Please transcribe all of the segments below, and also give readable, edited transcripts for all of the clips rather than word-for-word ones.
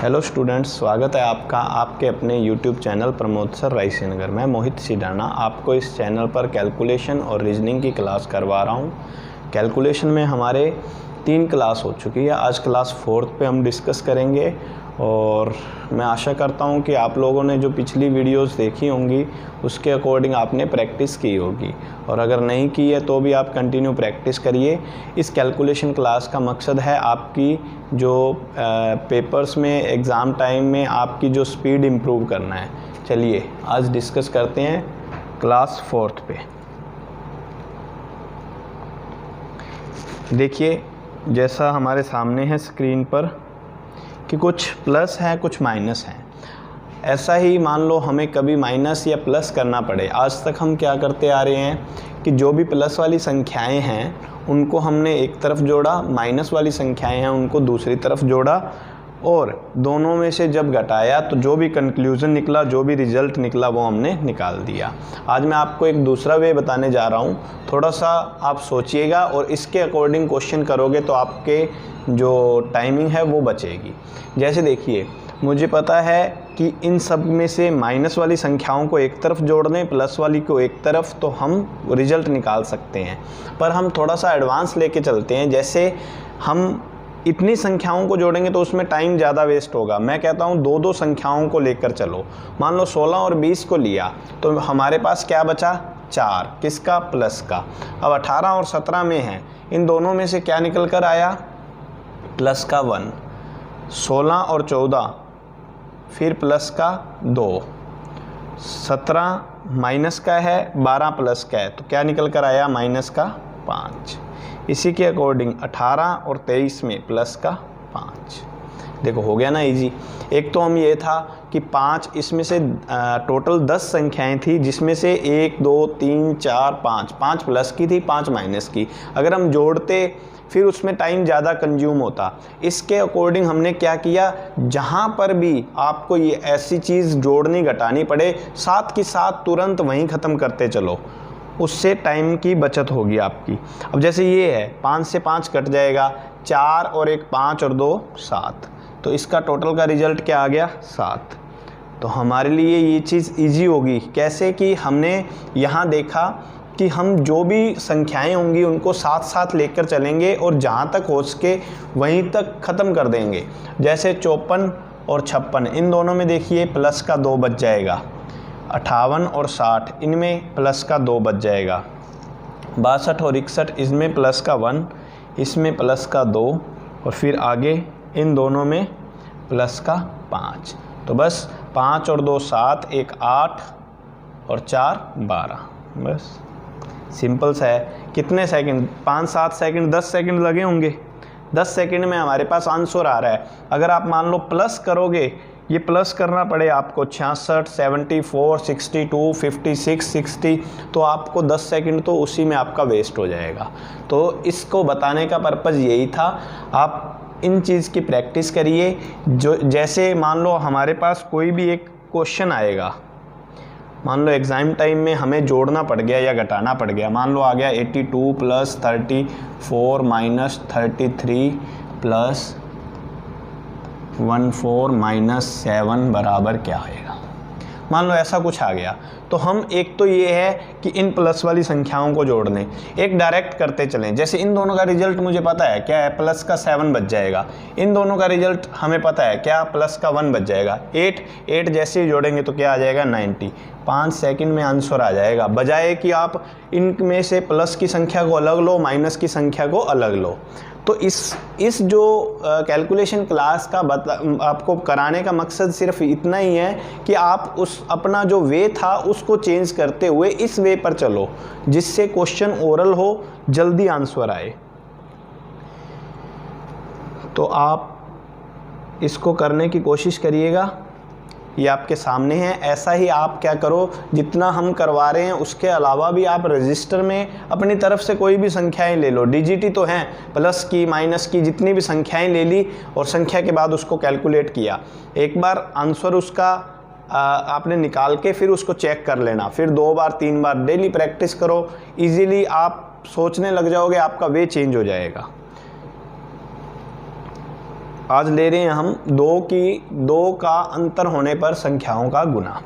Hello students, स्वागत है आपका आपके अपने यूट्यूब चैनल प्रमोद सर रायसेनगर। मैं मोहित सिडाना आपको इस चैनल पर कैलकुलेशन और रीजनिंग की क्लास करवा रहा हूँ। कैलकुलेशन में हमारे 3 क्लास हो चुकी है। आज क्लास 4th पे हम डिस्कस करेंगे और मैं आशा करता हूँ कि आप लोगों ने जो पिछली वीडियोस देखी होंगी उसके अकॉर्डिंग आपने प्रैक्टिस की होगी, और अगर नहीं की है तो भी आप कंटिन्यू प्रैक्टिस करिए। इस कैलकुलेशन क्लास का मकसद है आपकी जो पेपर्स में एग्ज़ाम टाइम में आपकी जो स्पीड इम्प्रूव करना है। चलिए आज डिस्कस करते हैं क्लास 4th पे। देखिए जैसा हमारे सामने है स्क्रीन पर कि कुछ प्लस है कुछ माइनस है। ऐसा ही मान लो हमें कभी माइनस या प्लस करना पड़े। आज तक हम क्या करते आ रहे हैं कि जो भी प्लस वाली संख्याएं हैं उनको हमने एक तरफ जोड़ा, माइनस वाली संख्याएं हैं उनको दूसरी तरफ जोड़ा, और दोनों में से जब घटाया तो जो भी कंक्लूज़न निकला, जो भी रिज़ल्ट निकला वो हमने निकाल दिया। आज मैं आपको एक दूसरा वे बताने जा रहा हूँ। थोड़ा सा आप सोचिएगा और इसके अकॉर्डिंग क्वेश्चन करोगे तो आपके जो टाइमिंग है वो बचेगी। जैसे देखिए, मुझे पता है कि इन सब में से माइनस वाली संख्याओं को एक तरफ जोड़ दें, प्लस वाली को एक तरफ, तो हम रिज़ल्ट निकाल सकते हैं। पर हम थोड़ा सा एडवांस लेके चलते हैं। जैसे हम इतनी संख्याओं को जोड़ेंगे तो उसमें टाइम ज़्यादा वेस्ट होगा। मैं कहता हूँ 2-2 संख्याओं को लेकर चलो। मान लो 16 और 20 को लिया तो हमारे पास क्या बचा? 4। किसका? प्लस का। अब 18 और 17 में है, इन दोनों में से क्या निकल कर आया? प्लस का 1। 16 और 14 फिर प्लस का 2। 17 माइनस का है, 12 प्लस का है, तो क्या निकल कर आया? माइनस का 5। इसी के अकॉर्डिंग 18 और 23 में प्लस का 5। देखो हो गया ना इजी। एक तो हम ये था कि 5, इसमें से टोटल 10 संख्याएं थी जिसमें से 1 2 3 4 5 प्लस की थी, 5 माइनस की। अगर हम जोड़ते फिर उसमें टाइम ज़्यादा कंज्यूम होता। इसके अकॉर्डिंग हमने क्या किया, जहाँ पर भी आपको ये ऐसी चीज़ जोड़नी घटानी पड़े साथ के साथ तुरंत वहीं ख़त्म करते चलो, उससे टाइम की बचत होगी आपकी। अब जैसे ये है, 5 से 5 कट जाएगा, 4 और 1 5 और 2 7, तो इसका टोटल का रिजल्ट क्या आ गया? 7। तो हमारे लिए ये चीज़ इजी होगी। कैसे कि हमने यहाँ देखा कि हम जो भी संख्याएं होंगी उनको साथ साथ लेकर चलेंगे और जहाँ तक हो सके वहीं तक ख़त्म कर देंगे। जैसे 54 और 56, इन दोनों में देखिए प्लस का 2 बच जाएगा। 58 और 60, इनमें प्लस का 2 बच जाएगा। 62 और 61, इसमें प्लस का 1, इसमें प्लस का 2, और फिर आगे इन दोनों में प्लस का 5। तो बस 5 और 2 7, 1 8 और 4 12। बस सिंपल सा है। कितने सेकंड? 5 7 सेकंड, 10 सेकंड लगे होंगे। 10 सेकंड में हमारे पास आंसर आ रहा है। अगर आप मान लो प्लस करोगे, ये प्लस करना पड़े आपको 66 74 62 56 60, तो आपको 10 सेकंड तो उसी में आपका वेस्ट हो जाएगा। तो इसको बताने का पर्पज़ यही था। आप इन चीज़ की प्रैक्टिस करिए। जो जैसे मान लो हमारे पास कोई भी एक क्वेश्चन आएगा, मान लो एग्ज़ाम टाइम में हमें जोड़ना पड़ गया या घटाना पड़ गया। मान लो आ गया 82 प्लस 34 माइनस 33 प्लस 14 माइनस 7 बराबर क्या आएगा। मान लो ऐसा कुछ आ गया, तो हम एक तो ये है कि इन प्लस वाली संख्याओं को जोड़ दें, एक डायरेक्ट करते चलें। जैसे इन दोनों का रिजल्ट मुझे पता है क्या है, प्लस का 7 बच जाएगा। इन दोनों का रिजल्ट हमें पता है क्या, प्लस का 1 बच जाएगा। 8 जैसे ही जोड़ेंगे तो क्या आ जाएगा? 90। 5 सेकंड में आंसर आ जाएगा, बजाय कि आप इनमें से प्लस की संख्या को अलग लो, माइनस की संख्या को अलग लो। तो इस जो कैलकुलेशन क्लास का आपको कराने का मकसद सिर्फ इतना ही है कि आप उस अपना जो वे था उसको चेंज करते हुए इस वे पर चलो, जिससे क्वेश्चन ओरल हो, जल्दी आंसर आए। तो आप इसको करने की कोशिश करिएगा। ये आपके सामने है। ऐसा ही आप क्या करो, जितना हम करवा रहे हैं उसके अलावा भी आप रजिस्टर में अपनी तरफ से कोई भी संख्याएं ले लो। डीजीटी तो हैं, प्लस की माइनस की जितनी भी संख्याएं ले ली और संख्या के बाद उसको कैलकुलेट किया। एक बार आंसर उसका आपने निकाल के फिर उसको चेक कर लेना, फिर 2 बार 3 बार डेली प्रैक्टिस करो। इजीली आप सोचने लग जाओगे, आपका वे चेंज हो जाएगा। आज ले रहे हैं हम दो का अंतर होने पर संख्याओं का गुना।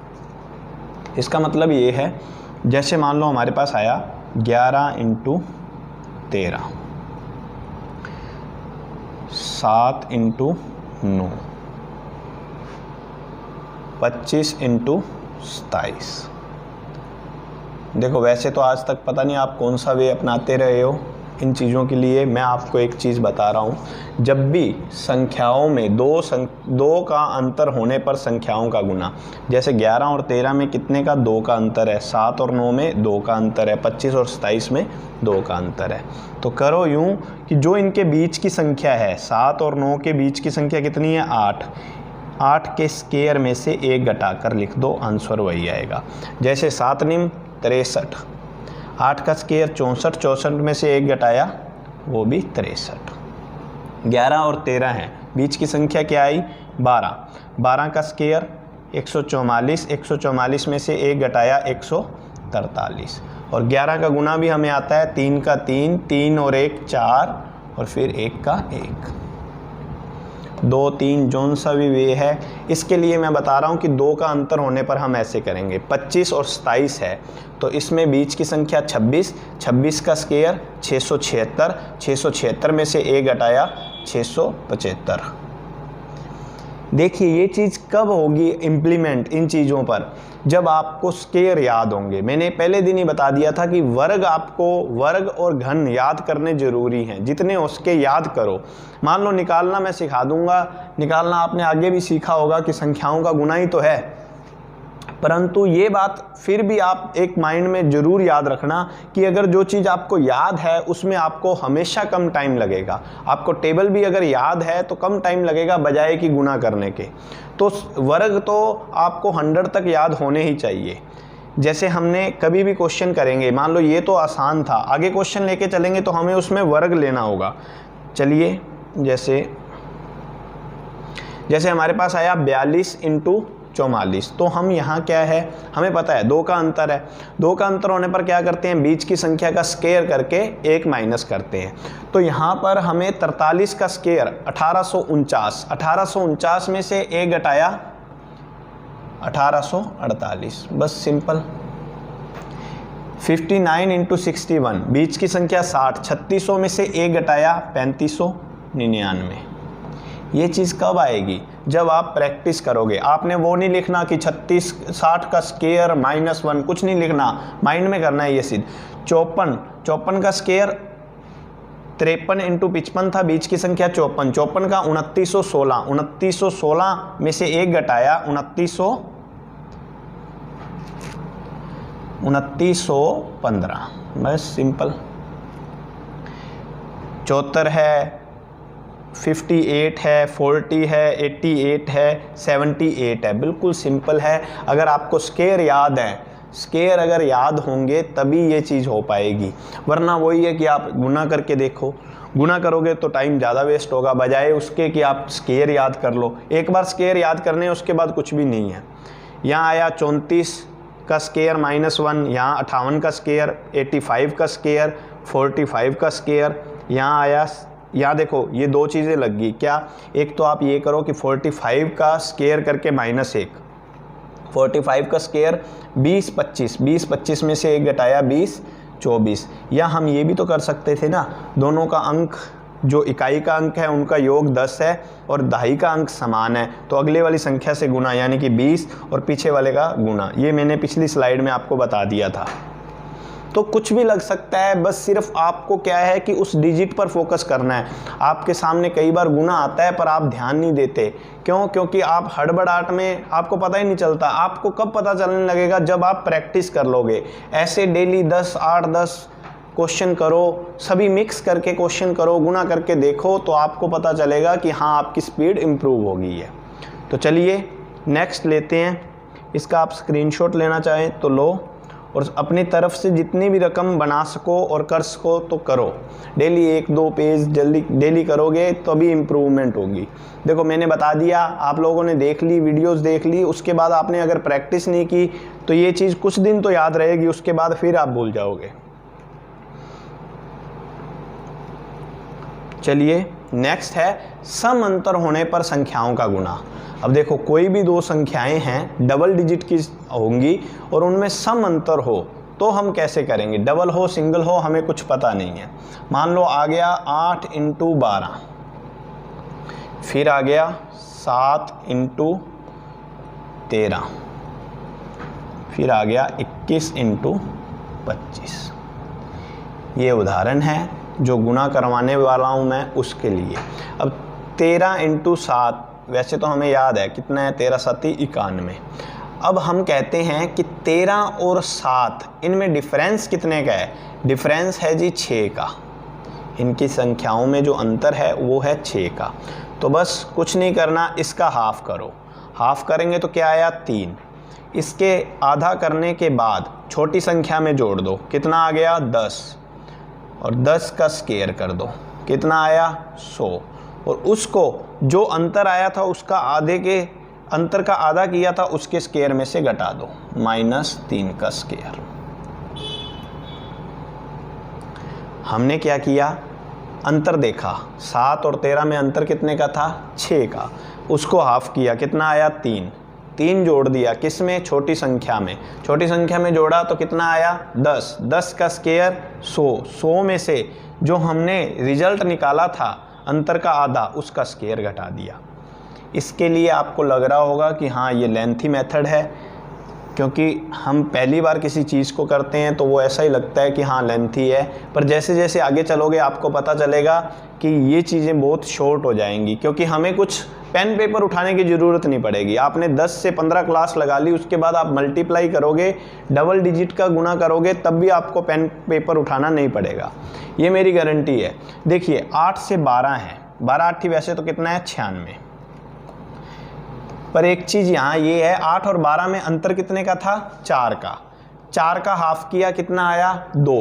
इसका मतलब ये है, जैसे मान लो हमारे पास आया 11 × 13, 7 × 9, 25 × 27। देखो वैसे तो आज तक पता नहीं आप कौन सा वे अपनाते रहे हो इन चीज़ों के लिए। मैं आपको एक चीज़ बता रहा हूँ, जब भी संख्याओं में दो का अंतर होने पर संख्याओं का गुना, जैसे 11 और 13 में कितने का 2 का अंतर है, 7 और 9 में 2 का अंतर है, 25 और 27 में 2 का अंतर है। तो करो यूँ कि जो इनके बीच की संख्या है, 7 और 9 के बीच की संख्या कितनी है, 8, 8 के स्क्वायर में से 1 घटाकर लिख दो, आंसर वही आएगा। जैसे 7 निम 63, 8 का स्क्वायर 64, 64 में से 1 घटाया वो भी 63। 11 और 13 हैं, बीच की संख्या क्या आई, 12, 12 का स्क्वायर 144, 144 में से 1 घटाया 143। और 11 का गुना भी हमें आता है, 3 का 3, 3 और 1 4, और फिर 1 का 1। 2 3 जौन सा भी वे है, इसके लिए मैं बता रहा हूँ कि 2 का अंतर होने पर हम ऐसे करेंगे। 25 और 27 है तो इसमें बीच की संख्या 26, 26 का स्क्वायर 676, 676 में से 1 घटाया 675। देखिए ये चीज़ कब होगी इम्प्लीमेंट इन चीज़ों पर, जब आपको स्क्वायर याद होंगे। मैंने पहले दिन ही बता दिया था कि वर्ग, आपको वर्ग और घन याद करने ज़रूरी हैं, जितने उसके याद करो। मान लो निकालना मैं सिखा दूंगा, निकालना आपने आगे भी सीखा होगा कि संख्याओं का गुना ही तो है, परंतु ये बात फिर भी आप एक माइंड में ज़रूर याद रखना कि अगर जो चीज़ आपको याद है उसमें आपको हमेशा कम टाइम लगेगा। आपको टेबल भी अगर याद है तो कम टाइम लगेगा बजाय कि गुना करने के। तो वर्ग तो आपको 100 तक याद होने ही चाहिए। जैसे हमने कभी भी क्वेश्चन करेंगे, मान लो ये तो आसान था, आगे क्वेश्चन लेके चलेंगे तो हमें उसमें वर्ग लेना होगा। चलिए जैसे हमारे पास आया 42 × 44, तो हम यहाँ क्या है, हमें पता है 2 का अंतर है। 2 का अंतर होने पर क्या करते हैं, बीच की संख्या का स्क्वायर करके 1 माइनस करते हैं। तो यहाँ पर हमें 43 का स्क्वायर 1849, 1849 में से 1 घटाया 1848, बस सिंपल। 59 × 61, बीच की संख्या 60, 3600 में से 1 घटाया 3599। ये चीज़ कब आएगी, जब आप प्रैक्टिस करोगे। आपने वो नहीं लिखना कि 60 का स्क्वायर -1, कुछ नहीं लिखना, माइंड में करना है ये चीज़। 54 का स्क्वायर 53 × 55 था, बीच की संख्या 54 का 2916, 2916 में से 1 घटाया 2915, बस सिंपल। 74 है, 58 है, 40 है, 88 है, 78 है, बिल्कुल सिंपल है। अगर आपको स्क्वायर याद है, स्क्वायर अगर याद होंगे तभी ये चीज़ हो पाएगी, वरना वही है कि आप गुना करके देखो। गुना करोगे तो टाइम ज़्यादा वेस्ट होगा बजाय उसके कि आप स्क्वायर याद कर लो। एक बार स्क्वायर याद करने उसके बाद कुछ भी नहीं है। यहाँ आया 34 का स्क्वायर -1, यहाँ 58 का स्क्वायर, 85 का स्क्वायर, 45 का स्क्वायर, यहाँ आया। यहाँ देखो ये 2 चीज़ें लग गई क्या, एक तो आप ये करो कि 45 का स्क्वायर करके -1, 45 का स्क्वायर 20 25 में से 1 घटाया 20 24। या हम ये भी तो कर सकते थे ना, दोनों का अंक जो इकाई का अंक है उनका योग 10 है और दहाई का अंक समान है, तो अगले वाली संख्या से गुना, यानी कि 20 और पीछे वाले का गुना। ये मैंने पिछली स्लाइड में आपको बता दिया था। तो कुछ भी लग सकता है, बस सिर्फ आपको क्या है कि उस डिजिट पर फोकस करना है। आपके सामने कई बार गुना आता है पर आप ध्यान नहीं देते, क्यों? क्योंकि आप हड़बड़ाहट में आपको पता ही नहीं चलता। आपको कब पता चलने लगेगा, जब आप प्रैक्टिस कर लोगे। ऐसे डेली 8-10 क्वेश्चन करो, सभी मिक्स करके क्वेश्चन करो, गुना करके देखो, तो आपको पता चलेगा कि हाँ आपकी स्पीड इम्प्रूव हो गई है। तो चलिए नेक्स्ट लेते हैं। इसका आप स्क्रीनशॉट लेना चाहें तो लो, और अपनी तरफ से जितनी भी रकम बना सको और कर सको तो करो। डेली 1-2 पेज डेली करोगे तो अभी इम्प्रूवमेंट होगी। देखो मैंने बता दिया, आप लोगों ने देख ली, वीडियोस देख ली, उसके बाद आपने अगर प्रैक्टिस नहीं की तो ये चीज़ कुछ दिन तो याद रहेगी, उसके बाद फिर आप भूल जाओगे। चलिए नेक्स्ट है सम अंतर होने पर संख्याओं का गुना। अब देखो कोई भी दो संख्याएं हैं डबल डिजिट की होंगी और उनमें सम अंतर हो तो हम कैसे करेंगे, डबल हो सिंगल हो हमें कुछ पता नहीं है। मान लो आ गया 8 × 12, फिर आ गया 7 × 13, फिर आ गया 21 × 25। ये उदाहरण है जो गुना करवाने वाला हूँ मैं उसके लिए। अब 13 × 7 वैसे तो हमें याद है कितना है, 13 × 7 = 91। अब हम कहते हैं कि 13 और 7 इनमें डिफरेंस कितने का है, डिफरेंस है जी 6 का। इनकी संख्याओं में जो अंतर है वो है 6 का। तो बस कुछ नहीं करना, इसका हाफ करो, हाफ करेंगे तो क्या आया 3। इसके आधा करने के बाद छोटी संख्या में जोड़ दो, कितना आ गया 10, और 10 का स्क्वायर कर दो, कितना आया 100, और उसको जो अंतर आया था उसका आधे के अंतर का आधा किया था उसके स्क्वायर में से घटा दो, -3 का स्क्वायर। हमने क्या किया, अंतर देखा, 7 और 13 में अंतर कितने का था 6 का, उसको हाफ किया, कितना आया 3, 3 जोड़ दिया किस में, छोटी संख्या में, छोटी संख्या में जोड़ा तो कितना आया 10, 10 का स्क्वायर 100, 100 में से जो हमने रिजल्ट निकाला था अंतर का आधा उसका स्क्वायर घटा दिया। इसके लिए आपको लग रहा होगा कि हाँ ये लेंथी मेथड है, क्योंकि हम पहली बार किसी चीज़ को करते हैं तो वो ऐसा ही लगता है कि हाँ लेंथी है, पर जैसे जैसे आगे चलोगे आपको पता चलेगा कि ये चीज़ें बहुत शॉर्ट हो जाएंगी, क्योंकि हमें कुछ पेन पेपर उठाने की ज़रूरत नहीं पड़ेगी। आपने 10 से 15 क्लास लगा ली, उसके बाद आप मल्टीप्लाई करोगे, डबल डिजिट का गुना करोगे, तब भी आपको पेन पेपर उठाना नहीं पड़ेगा, ये मेरी गारंटी है। देखिए 8 से 12 है, 12 8 वैसे तो कितना है 96, पर एक चीज़ यहाँ ये है 8 और 12 में अंतर कितने का था 4 का, 4 का हाफ किया कितना आया 2,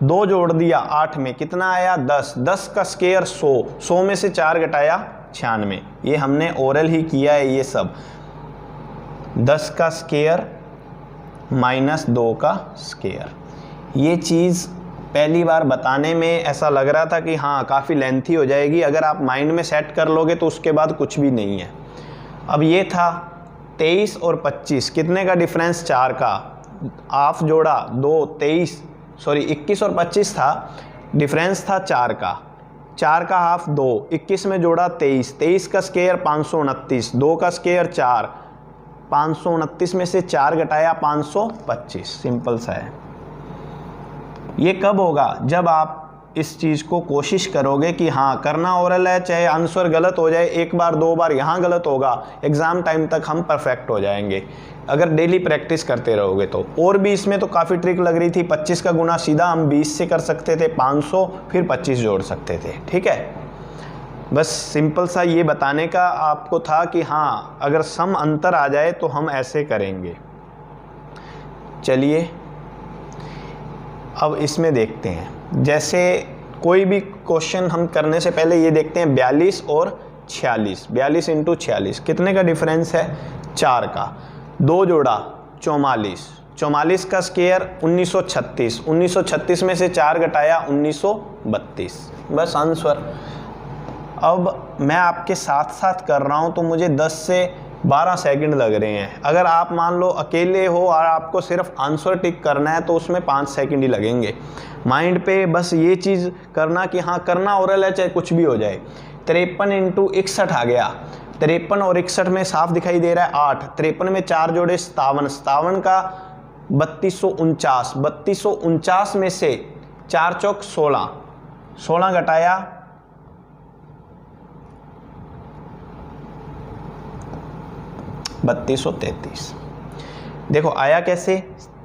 2 जोड़ दिया 8 में कितना आया 10, 10 का स्क्वायर 100, 100 में से 4 घटाया 96। ये हमने ओरल ही किया है ये सब, 10 का स्क्वायर -2 का स्क्वायर। ये चीज़ पहली बार बताने में ऐसा लग रहा था कि हाँ काफ़ी लेंथी हो जाएगी, अगर आप माइंड में सेट कर लोगे तो उसके बाद कुछ भी नहीं है। अब ये था 23 और 25 कितने का डिफरेंस 4 का, हाफ जोड़ा 2, 21 और 25 था, डिफरेंस था 4 का, 4 का हाफ 2, 21 में जोड़ा 23, 23 का स्क्वायर 529, 2 का स्क्वायर 4, 529 में से 4 घटाया 525, सिंपल सा है। ये कब होगा, जब आप इस चीज़ को कोशिश करोगे कि हाँ करना ओरल है, चाहे आंसर गलत हो जाए, एक बार 2 बार यहाँ गलत होगा, एग्ज़ाम टाइम तक हम परफेक्ट हो जाएंगे अगर डेली प्रैक्टिस करते रहोगे तो। और भी इसमें तो काफ़ी ट्रिक लग रही थी, 25 का गुना सीधा हम 20 से कर सकते थे, 500 फिर 25 जोड़ सकते थे, ठीक है। बस सिंपल सा ये बताने का आपको था कि हाँ अगर सम अंतर आ जाए तो हम ऐसे करेंगे। चलिए अब इसमें देखते हैं, जैसे कोई भी क्वेश्चन हम करने से पहले ये देखते हैं 42 और 46, 42 × 46 कितने का डिफरेंस है 4 का, 2 जोड़ा 44, 44 का स्क्वायर 1936, 1936 में से 4 घटाया 1932, बस आंसर। अब मैं आपके साथ साथ कर रहा हूँ तो मुझे 10 से 12 सेकंड लग रहे हैं, अगर आप मान लो अकेले हो और आपको सिर्फ आंसर टिक करना है तो उसमें 5 सेकंड ही लगेंगे। माइंड पे बस ये चीज़ करना कि हाँ करना ओरल है चाहे कुछ भी हो जाए। 53 × 61 आ गया, 53 और 61 में साफ दिखाई दे रहा है 8, 53 में 4 जोड़े 57, 57 का 3249, 3249 में से 4 चौक 16, 16 घटाया 3233। देखो आया कैसे,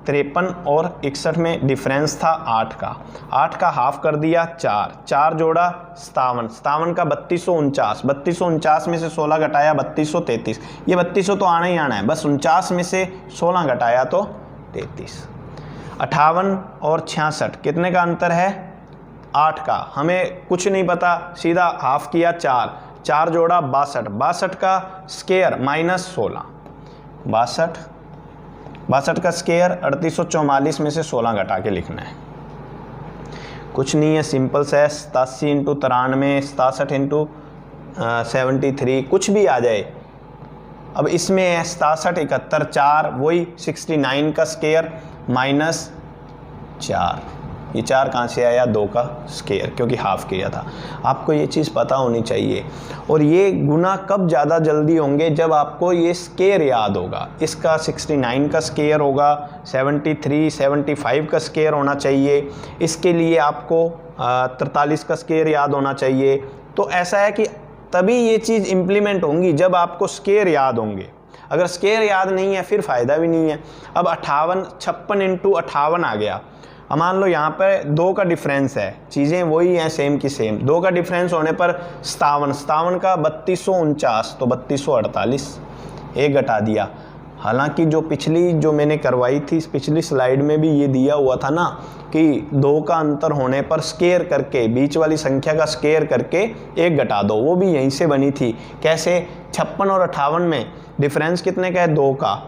53 और 61 में डिफरेंस था 8 का, 8 का हाफ कर दिया 4, 4 जोड़ा 57, 57 का 3249, 3249 में से 16 घटाया 3233, ये 3200 तो आना ही आना है, बस 49 में से 16 घटाया तो 33। 58 और 66 कितने का अंतर है 8 का, हमें कुछ नहीं पता, सीधा हाफ किया 4, 4 जोड़ा 62, 62 का स्क्वायर -16, 62 का स्क्वायर 3844 में से 16 घटा के लिखना है। कुछ नहीं है, सिंपल सा है, 87 इंटू 93, 67 इंटू 73, कुछ भी आ जाए। अब इसमें है 67, 71, 4, वही 69 का स्केयर माइनस 4, ये 4 कहाँ से आया, 2 का स्केयर, क्योंकि हाफ किया था। आपको ये चीज़ पता होनी चाहिए। और ये गुना कब ज़्यादा जल्दी होंगे, जब आपको ये स्केयर याद होगा। इसका 69 का स्केयर होगा, 73, 75 का स्केयर होना चाहिए, इसके लिए आपको 43 का स्केयर याद होना चाहिए। तो ऐसा है कि तभी ये चीज़ इम्प्लीमेंट होंगी जब आपको स्केयर याद होंगे। अगर स्केयर याद नहीं है फिर फ़ायदा भी नहीं है। अब 56 इंटू 58 आ गया। अब मान लो यहाँ पर 2 का डिफरेंस है, चीज़ें वही हैं सेम की सेम। 2 का डिफरेंस होने पर 57 का 3249, तो 3248, एक घटा दिया। हालांकि जो मैंने करवाई थी पिछली स्लाइड में भी ये दिया हुआ था ना कि 2 का अंतर होने पर स्केयर करके, बीच वाली संख्या का स्केयर करके 1 घटा दो, वो भी यहीं से बनी थी। कैसे, 56 और 58 में डिफरेंस कितने का है, 2 का,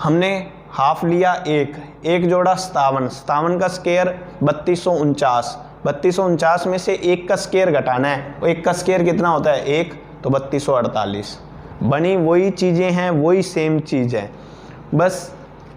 हमने हाफ लिया, एक जोड़ा 57 का स्केयर 3249 में से 1 का स्केयर घटाना है। 1 का स्केयर कितना होता है, 1, तो 3248। बनी वही चीज़ें हैं, वही सेम चीज़ है। बस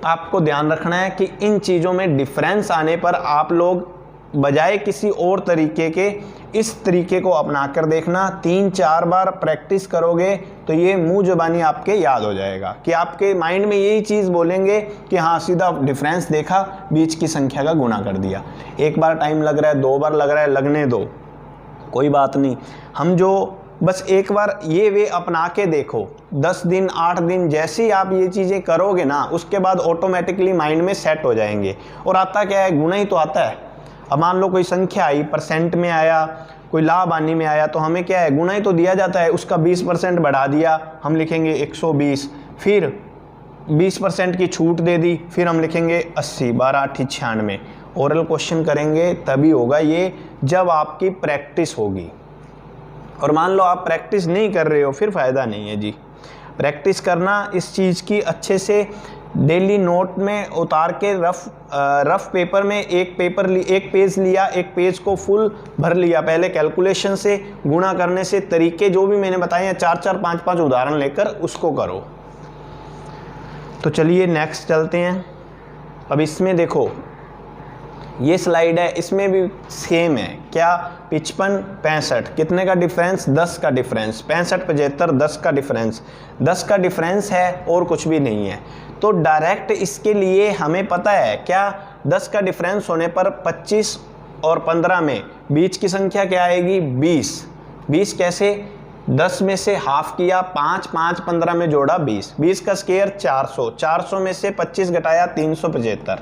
आपको ध्यान रखना है कि इन चीज़ों में डिफरेंस आने पर आप लोग बजाय किसी और तरीके के इस तरीके को अपना कर देखना। 3-4 बार प्रैक्टिस करोगे तो ये मुंह ज़बानी आपके याद हो जाएगा कि आपके माइंड में यही चीज़ बोलेंगे कि हाँ सीधा डिफरेंस देखा, बीच की संख्या का गुणा कर दिया। 1 बार टाइम लग रहा है, 2 बार लग रहा है, लगने दो, कोई बात नहीं। हम जो बस एक बार ये वे अपना के देखो, 10 दिन 8 दिन जैसे ही आप ये चीज़ें करोगे ना, उसके बाद ऑटोमेटिकली माइंड में सेट हो जाएंगे। और आता क्या है, गुना ही तो आता है। अब मान लो कोई संख्या आई, परसेंट में आया, कोई लाभ हानि में आया, तो हमें क्या है, गुना ही तो दिया जाता है। उसका 20% बढ़ा दिया, हम लिखेंगे 120, फिर 20% की छूट दे दी, फिर हम लिखेंगे 80, 12 8 96। ओरल क्वेश्चन करेंगे तभी होगा ये, जब आपकी प्रैक्टिस होगी। और मान लो आप प्रैक्टिस नहीं कर रहे हो, फिर फ़ायदा नहीं है जी। प्रैक्टिस करना इस चीज़ की अच्छे से, डेली नोट में उतार के रफ पेपर में एक पेज लिया, एक पेज को फुल भर लिया, पहले कैलकुलेशन से, गुणा करने से, तरीके जो भी मैंने बताए हैं 4-4 5-5 उदाहरण लेकर उसको करो। तो चलिए नेक्स्ट चलते हैं। अब इसमें देखो ये स्लाइड है, इसमें भी सेम है। क्या, 55 65, कितने का डिफरेंस, 10 का डिफरेंस, 65 75 10 का डिफरेंस, 10 का डिफरेंस है और कुछ भी नहीं है। तो डायरेक्ट इसके लिए हमें पता है क्या, 10 का डिफरेंस होने पर 25 और 15 में बीच की संख्या क्या आएगी, 20 कैसे, 10 में से हाफ किया, 5 15 में जोड़ा 20 का स्केयर 400 में से 25 घटाया 375।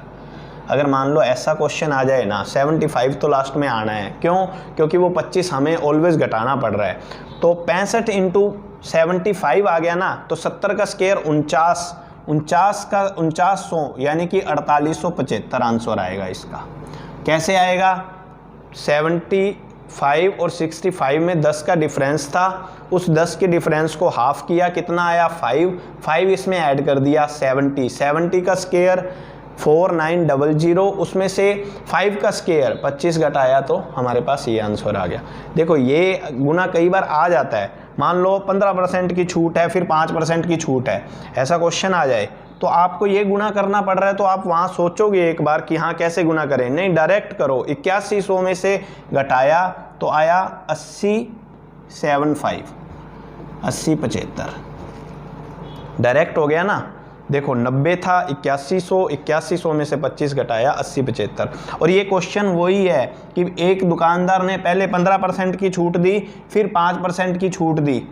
अगर मान लो ऐसा क्वेश्चन आ जाए ना, 75 तो लास्ट में आना है, क्यों, क्योंकि वो 25 हमें ऑलवेज घटाना पड़ रहा है। तो 65 इंटू 75 आ गया ना, तो 70 का स्केयर 49 का 4900 यानी कि 4875 आंसर आएगा इसका। कैसे आएगा, 75 और 65 में 10 का डिफरेंस था, उस 10 के डिफरेंस को हाफ किया, कितना आया 5 इसमें ऐड कर दिया 70 का स्केयर 4900, उसमें से 5 का स्केयर 25 घटाया, तो हमारे पास ये आंसर आ गया। देखो ये गुना कई बार आ जाता है, मान लो 15% की छूट है, फिर 5% की छूट है, ऐसा क्वेश्चन आ जाए तो आपको ये गुना करना पड़ रहा है, तो आप वहाँ सोचोगे एक बार कि हाँ कैसे गुना करें, नहीं डायरेक्ट करो। 8100 में से घटाया तो आया 8075 डायरेक्ट हो गया ना। देखो 90 था, 8100 में से 25 घटाया 8075। और ये क्वेश्चन वही है कि एक दुकानदार ने पहले 15% की छूट दी, फिर 5% की छूट दी,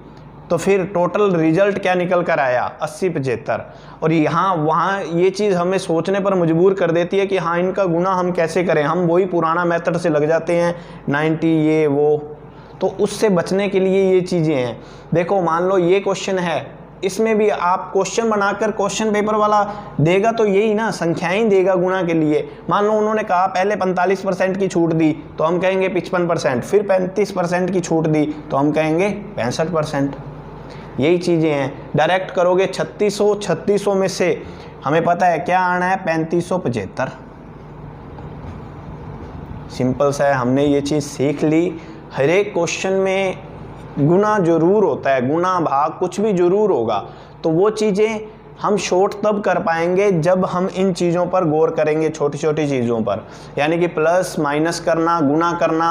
तो फिर टोटल रिजल्ट क्या निकल कर आया 8075। और यहाँ वहाँ ये चीज़ हमें सोचने पर मजबूर कर देती है कि हाँ इनका गुना हम कैसे करें, हम वही पुराना मेथड से लग जाते हैं 90 ये वो। तो उससे बचने के लिए ये चीज़ें हैं। देखो मान लो ये क्वेश्चन है, इसमें भी आप क्वेश्चन बनाकर, क्वेश्चन पेपर वाला देगा तो यही ना, संख्याएं देगा गुना के लिए। मान लो उन्होंने कहा पहले 45% की छूट दी तो हम कहेंगे 55%, फिर 35% की छूट दी तो हम कहेंगे 65%। यही चीज़ें हैं। डायरेक्ट करोगे 3600 में से हमें पता है क्या आना है 3575। सिंपल सा है, हमने ये चीज़ सीख ली। हर एक क्वेश्चन में गुना ज़रूर होता है, गुना भाग कुछ भी ज़रूर होगा। तो वो चीज़ें हम शॉर्ट तब कर पाएंगे जब हम इन चीज़ों पर गौर करेंगे, छोटी छोटी चीज़ों पर, यानी कि प्लस माइनस करना, गुना करना,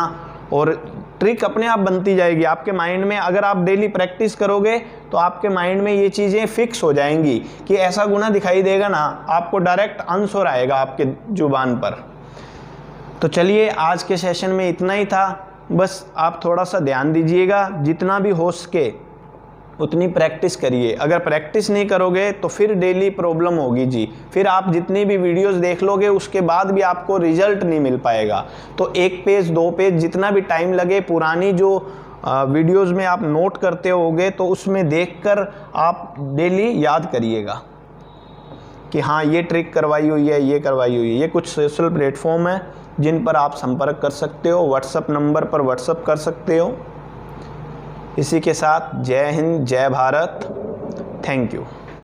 और ट्रिक अपने आप बनती जाएगी आपके माइंड में। अगर आप डेली प्रैक्टिस करोगे तो आपके माइंड में ये चीज़ें फिक्स हो जाएंगी कि ऐसा गुना दिखाई देगा ना, आपको डायरेक्ट आंसर आएगा आपके जुबान पर। तो चलिए आज के सेशन में इतना ही था। बस आप थोड़ा सा ध्यान दीजिएगा, जितना भी हो सके उतनी प्रैक्टिस करिए। अगर प्रैक्टिस नहीं करोगे तो फिर डेली प्रॉब्लम होगी जी, फिर आप जितनी भी वीडियोस देख लोगे उसके बाद भी आपको रिजल्ट नहीं मिल पाएगा। तो 1 पेज 2 पेज जितना भी टाइम लगे, पुरानी जो वीडियोस में आप नोट करते होगे तो उसमें देखकर आप डेली याद करिएगा कि हाँ ये ट्रिक करवाई हुई है, ये करवाई हुई है। ये कुछ सोशल प्लेटफॉर्म है जिन पर आप संपर्क कर सकते हो, व्हाट्सएप नंबर पर व्हाट्सएप कर सकते हो। इसी के साथ जय हिंद, जय भारत, थैंक यू।